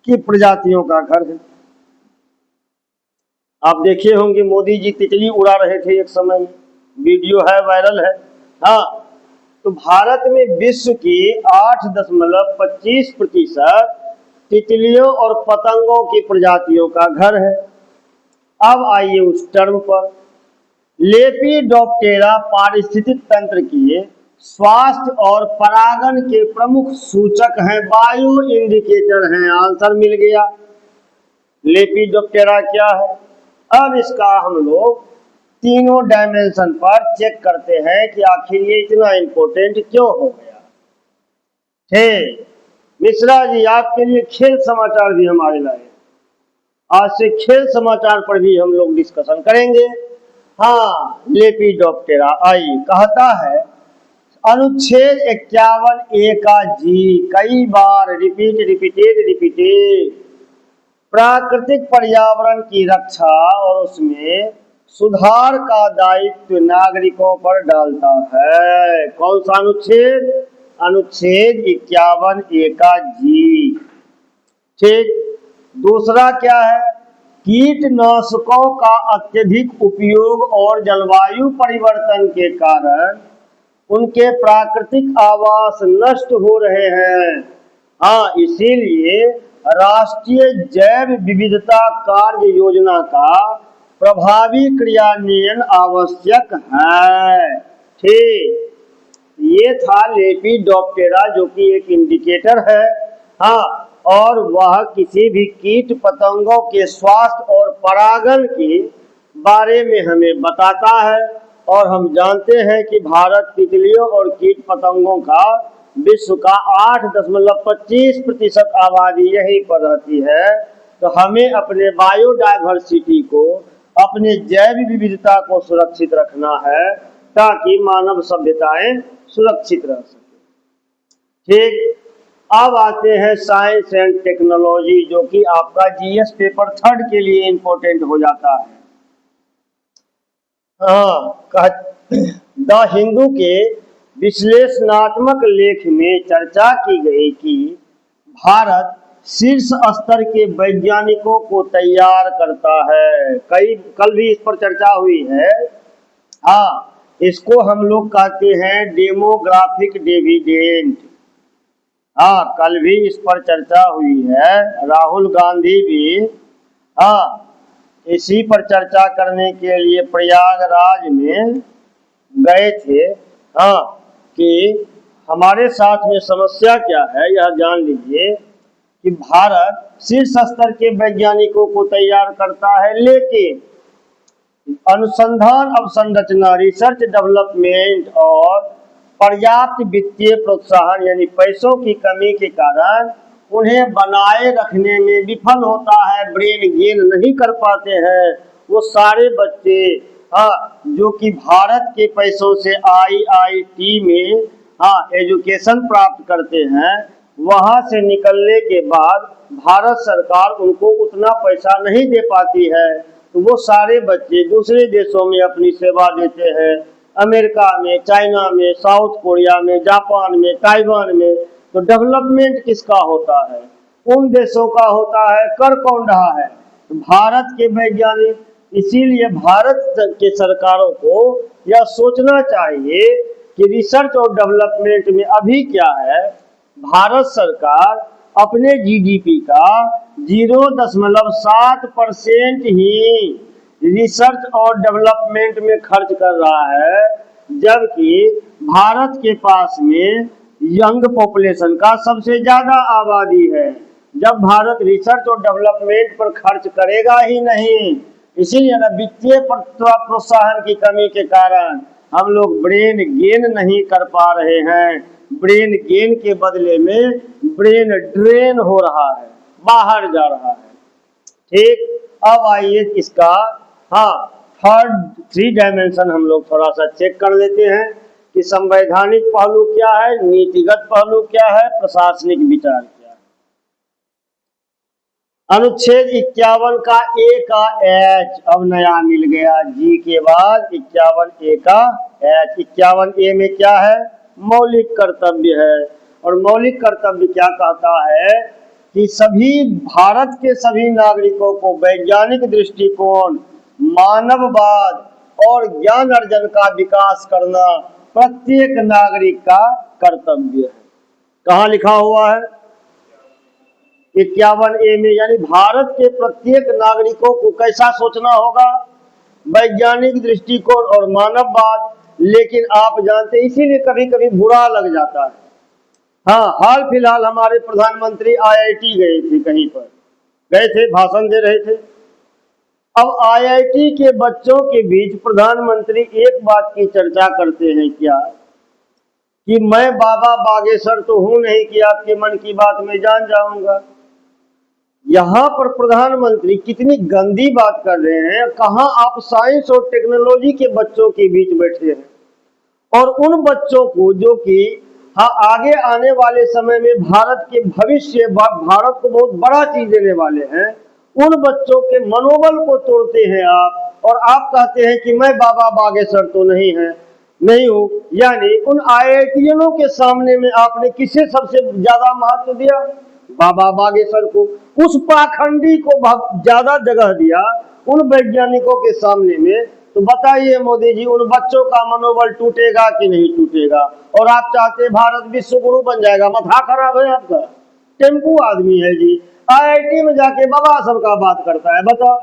की प्रजातियों का घर है। आप देखे होंगे मोदी जी तितली उड़ा रहे थे एक समय में, वीडियो है, वायरल है। हाँ, तो भारत में विश्व की 8.25% तितलियों और पतंगों की प्रजातियों का घर है। अब आइए उस टर्म पर। लेपिडोप्टेरा पारिस्थितिक तंत्र के स्वास्थ्य और परागण के प्रमुख सूचक हैं, बायो इंडिकेटर हैं। आंसर मिल गया। लेपिडोप्टेरा क्या है? अब इसका हम लोग तीनों डायमेंशन पर चेक करते हैं कि आखिर ये इतना इंपॉर्टेंट क्यों हो गया। ठीक, मिश्रा जी आपके लिए खेल समाचार भी हमारे लाए। आज से खेल समाचार पर भी हम लोग डिस्कशन करेंगे। हाँ, लेपिडोप्टेरा आई कहता है अनुच्छेद 51A का जी, कई बार रिपीटेड प्राकृतिक पर्यावरण की रक्षा और उसमें सुधार का दायित्व नागरिकों पर डालता है। कौन सा अनुच्छेद? अनुच्छेद 51A का जी। ठीक, दूसरा क्या है? कीटनाशकों का अत्यधिक उपयोग और जलवायु परिवर्तन के कारण उनके प्राकृतिक आवास नष्ट हो रहे हैं। हाँ, इसीलिए राष्ट्रीय जैव विविधता कार्य योजना का प्रभावी क्रियान्वयन आवश्यक है। ठीक, ये था लेपिडोप्टेरा जो कि एक इंडिकेटर है। हाँ, और वह किसी भी कीट पतंगों के स्वास्थ्य और परागण के बारे में हमें बताता है। और हम जानते हैं कि भारत तितलियों और कीट पतंगों का विश्व का 8.25% आबादी यहीं पर रहती है। तो हमें अपने बायोडायवर्सिटी को, अपने जैव विविधता को सुरक्षित रखना है ताकि मानव सभ्यताएं सुरक्षित रह सके। ठीक, अब आते हैं साइंस एंड टेक्नोलॉजी, जो कि आपका जीएस पेपर 3 के लिए इंपॉर्टेंट हो जाता है। हाँ, द हिंदू के विश्लेषणात्मक लेख में चर्चा की गई कि भारत शीर्ष स्तर के वैज्ञानिकों को तैयार करता है। कल भी इस पर चर्चा हुई है। हाँ, इसको हम लोग कहते हैं डेमोग्राफिक डिविडेंड। हाँ, कल भी इस पर चर्चा हुई है। राहुल गांधी भी हाँ इसी पर चर्चा करने के लिए प्रयागराज में गए थे। हाँ, कि हमारे साथ में समस्या क्या है यह जान लीजिए कि भारत शीर्ष स्तर के वैज्ञानिकों को तैयार करता है, लेकिन अनुसंधान अवसंरचना, रिसर्च डेवलपमेंट और पर्याप्त वित्तीय प्रोत्साहन यानी पैसों की कमी के कारण उन्हें बनाए रखने में विफल होता है, ब्रेन गेन नहीं कर पाते हैं, वो सारे बच्चे जो कि भारत के पैसों से IIT में एजुकेशन प्राप्त करते हैं, वहां से निकलने के बाद भारत सरकार उनको उतना पैसा नहीं दे पाती है, तो वो सारे बच्चे दूसरे देशों में अपनी सेवा देते हैं, अमेरिका में, चाइना में, साउथ कोरिया में, जापान में, ताइवान में। तो डेवलपमेंट किसका होता है? उन देशों का होता है। कर कौन रहा है? तो भारत के वैज्ञानिक। इसीलिए भारत के सरकारों को यह सोचना चाहिए कि रिसर्च और डेवलपमेंट में अभी क्या है, भारत सरकार अपने GDP का 0.7% ही रिसर्च और डेवलपमेंट में खर्च कर रहा है, जबकि भारत के पास में यंग पॉपुलेशन का सबसे ज्यादा आबादी है। जब भारत रिसर्च और डेवलपमेंट पर खर्च करेगा ही नहीं, इसीलिए ना वित्तीय प्रोत्साहन की कमी के कारण हम लोग ब्रेन गेन नहीं कर पा रहे हैं। ब्रेन गेन के बदले में ब्रेन ड्रेन हो रहा है, बाहर जा रहा है। ठीक, अब आइए इसका थर्ड 3 डायमेंशन हम लोग थोड़ा सा चेक कर लेते हैं कि संवैधानिक पहलू क्या है, नीतिगत पहलू क्या है, प्रशासनिक विचार क्या है। अनुच्छेद 51 का A का H अब नया मिल गया, G के बाद 51 A का H। 51 A में क्या है? मौलिक कर्तव्य है। और मौलिक कर्तव्य क्या कहता है कि सभी भारत के सभी नागरिकों को वैज्ञानिक दृष्टिकोण, मानववाद और ज्ञान अर्जन का विकास करना प्रत्येक नागरिक का कर्तव्य है। कहाँ लिखा हुआ है? 51 A में। यानी भारत के प्रत्येक नागरिकों को कैसा सोचना होगा? वैज्ञानिक दृष्टिकोण और मानववाद। लेकिन आप जानते, इसीलिए कभी कभी बुरा लग जाता है। हाल फिलहाल हमारे प्रधानमंत्री IIT गए थे, कहीं पर गए थे, भाषण दे रहे थे। अब IIT के बच्चों के बीच प्रधानमंत्री एक बात की चर्चा करते हैं क्या, कि मैं बाबा बागेश्वर तो हूं नहीं कि आपके मन की बात में जान जाऊंगा। यहां पर प्रधानमंत्री कितनी गंदी बात कर रहे हैं। कहां आप साइंस और टेक्नोलॉजी के बच्चों के बीच बैठे हैं, और उन बच्चों को जो कि आगे आने वाले समय में भारत के भविष्य, भारत को बहुत बड़ा चीज देने वाले हैं, उन बच्चों के मनोबल को तोड़ते हैं आप, और आप कहते हैं कि मैं बाबा बागेश्वर तो नहीं हूं। यानी उन IITianों के सामने में आपने किसे सबसे ज्यादा महत्व दिया? बाबा बागेश्वर को। उस पाखंडी को ज्यादा जगह दिया उन वैज्ञानिकों के सामने में। तो बताइए मोदी जी, उन बच्चों का मनोबल टूटेगा कि नहीं टूटेगा? और आप चाहते भारत विश्व गुरु बन जाएगा? माथा खराब है आपका। टेम्पू आदमी है जी, IIT में जाके बाबा सबका बात करता है। बताओ,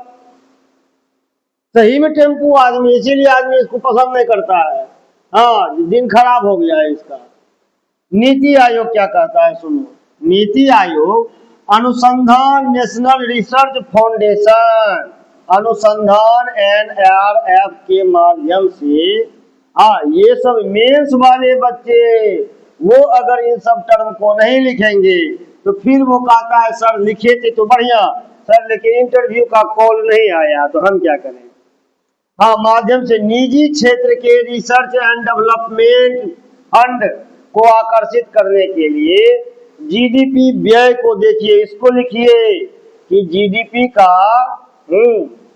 सही में टेम्पू आदमी, इसीलिए आदमी इसको पसंद नहीं करता है। दिन खराब हो गया है इसका। नीति आयोग क्या कहता है सुनो। नीति आयोग अनुसंधान नेशनल रिसर्च फाउंडेशन, अनुसंधान NRF के माध्यम से ये सब मेंस वाले बच्चे, वो अगर इन सब टर्म को नहीं लिखेंगे तो फिर वो कहता है सर लिखे थे तो बढ़िया सर, लेकिन इंटरव्यू का कॉल नहीं आया तो हम क्या करें। माध्यम से निजी क्षेत्र के रिसर्च एंड डेवलपमेंट फंड को आकर्षित करने के लिए GDP व्यय को देखिए, इसको लिखिए कि GDP का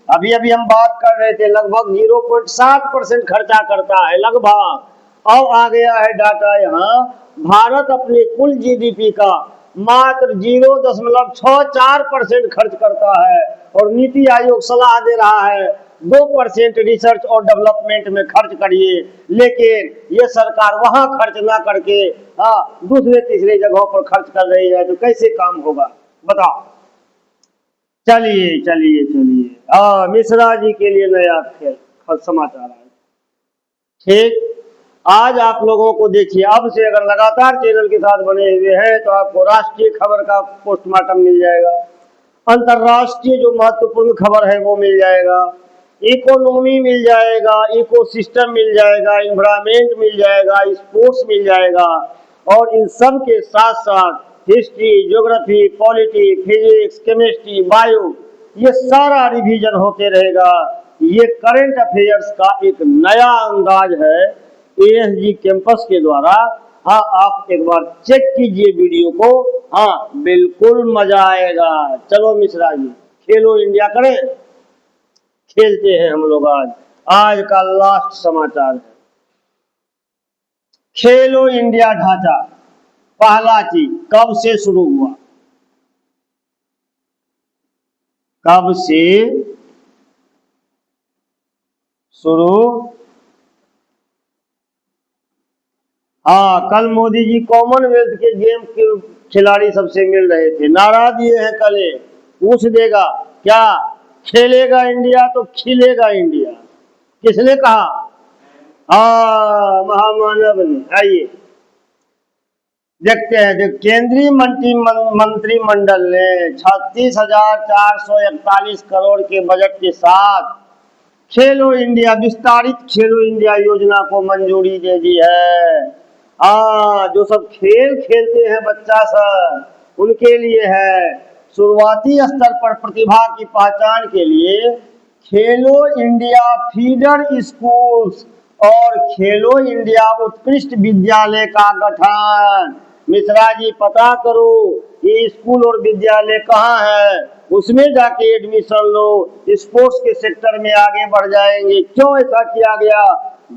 अभी हम बात कर रहे थे लगभग 0.7% खर्चा करता है लगभग। अब आ गया है डाटा यहाँ, भारत अपने कुल GDP का मात्र 0.64% खर्च करता है, और नीति आयोग सलाह दे रहा है 2% रिसर्च और डेवलपमेंट में खर्च करिए। लेकिन ये सरकार वहां खर्च ना करके दूसरे तीसरे जगहों पर खर्च कर रही है, तो कैसे काम होगा बताओ। चलिए मिश्रा जी के लिए नया समाचार है। ठीक, आज आप लोगों को देखिए, अब से अगर लगातार चैनल के साथ बने हुए हैं तो आपको राष्ट्रीय खबर का पोस्टमार्टम मिल जाएगा, अंतरराष्ट्रीय जो महत्वपूर्ण खबर है वो मिल जाएगा, इकोनॉमी मिल जाएगा, इकोसिस्टम मिल जाएगा, इन्वायरमेंट मिल जाएगा, स्पोर्ट्स मिल जाएगा, और इन सब के साथ साथ history, geography, polity, physics, chemistry, bio, ये सारा रिवीजन होते रहेगा। ये करंट अफेयर्स का एक नया अंदाज है एएसजी कैंपस के द्वारा। हाँ, आप एक बार चेक कीजिए वीडियो को। हाँ, बिल्कुल मजा आएगा। चलो मिश्रा जी, खेलो इंडिया करें। खेलते हैं हम लोग। आज का लास्ट समाचार है खेलो इंडिया ढांचा। पहला चीज कब से शुरू हुआ, कब से शुरू? हाँ, कल मोदी जी कॉमनवेल्थ के गेम के खिलाड़ी सबसे मिल रहे थे। नारा दिए हैं कल, पूछ देगा क्या, खेलेगा इंडिया तो खिलेगा इंडिया। किसने कहा? हाँ, महामानव ने। आइए देखते हैं। जो केंद्रीय मंत्रिमंडल ने 36,441 करोड़ के बजट के साथ खेलो इंडिया, विस्तारित खेलो इंडिया योजना को मंजूरी दे दी है। हाँ, जो सब खेल खेलते हैं बच्चा सब, उनके लिए है। शुरुआती स्तर पर प्रतिभा की पहचान के लिए खेलो इंडिया फीडर स्कूल्स और खेलो इंडिया उत्कृष्ट विद्यालय का गठन। मिश्रा जी, पता करो ये स्कूल और विद्यालय कहाँ है, उसमें जाके एडमिशन लो। स्पोर्ट्स के सेक्टर में आगे बढ़ जाएंगे। क्यों ऐसा किया गया?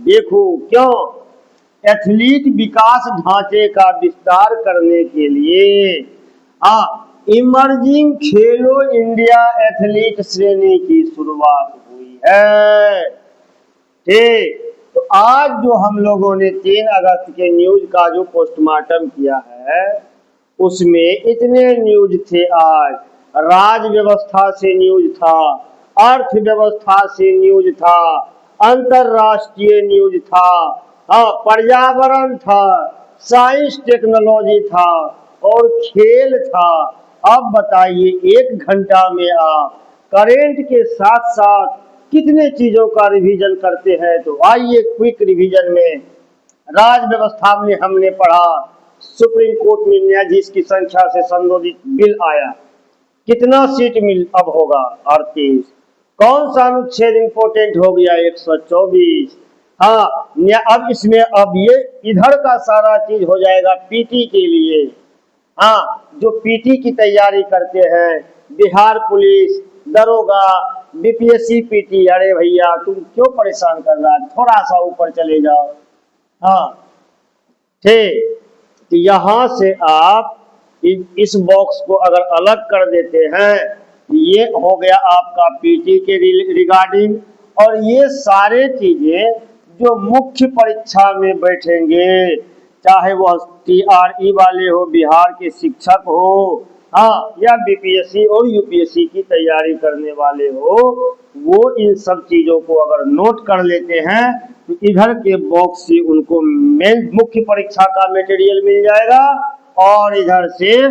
देखो क्यों। एथलीट विकास ढांचे का विस्तार करने के लिए इमर्जिंग खेलो इंडिया एथलीट श्रेणी की शुरुआत हुई है। ठीक, तो आज जो हम लोगों ने 3 अगस्त के न्यूज का जो पोस्टमार्टम किया है, उसमें इतने न्यूज थे। आज राज व्यवस्था से न्यूज था, अर्थव्यवस्था से न्यूज था, अंतरराष्ट्रीय न्यूज था, हाँ, पर्यावरण था, साइंस टेक्नोलॉजी था और खेल था। अब बताइए 1 घंटा में आप करेंट के साथ साथ कितने चीजों का रिवीजन करते हैं? तो आइए क्विक रिवीजन में। राज व्यवस्था में हमने पढ़ा सुप्रीम कोर्ट में न्यायाधीश की संख्या से संबोधित बिल आया। कितना सीट मिल अब होगा? 38। कौन सा अनुच्छेद इंपोर्टेंट हो गया? 124। हाँ, अब इसमें अब ये इधर का सारा चीज हो जाएगा पीटी के लिए। हाँ, जो पीटी की तैयारी करते हैं, बिहार पुलिस, दरोगा, बीपीएससी पीटी, अरे भैया तुम क्यों परेशान कर रहा है, थोड़ा सा ऊपर चले जाओ। हाँ ठीक, तो यहां से आप इस बॉक्स को अगर अलग कर देते हैं, ये हो गया आपका पीटी के रिगार्डिंग। और ये सारे चीजें जो मुख्य परीक्षा में बैठेंगे, चाहे वह टीआरई वाले हो, बिहार के शिक्षक हो, हाँ, या बीपीएससी और यूपीएससी की तैयारी करने वाले हो, वो इन सब चीजों को अगर नोट कर लेते हैं तो इधर के बॉक्स से उनको मेन मुख्य परीक्षा का मटेरियल मिल जाएगा और इधर से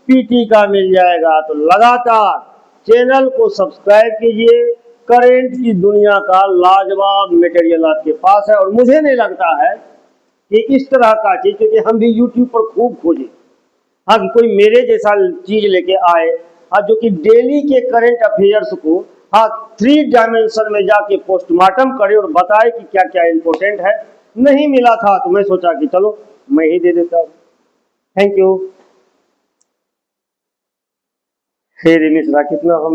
पीटी का मिल जाएगा। तो लगातार चैनल को सब्सक्राइब कीजिए। करेंट की दुनिया का लाजवाब मटेरियल आपके पास है। और मुझे नहीं लगता है कि इस तरह का चीज, क्योंकि हम भी यूट्यूब पर खूब खोजे, हाँ, कि कोई मेरे जैसा चीज लेके आए, हाँ, जो कि डेली के करंट अफेयर्स को, हाँ, 3 डायमेंशन में जाके पोस्टमार्टम करे और बताए कि क्या क्या इंपॉर्टेंट है। नहीं मिला था तो मैं सोचा कि चलो मैं ही दे देता हूँ। Thank you. हे मिश्रा, कितना हम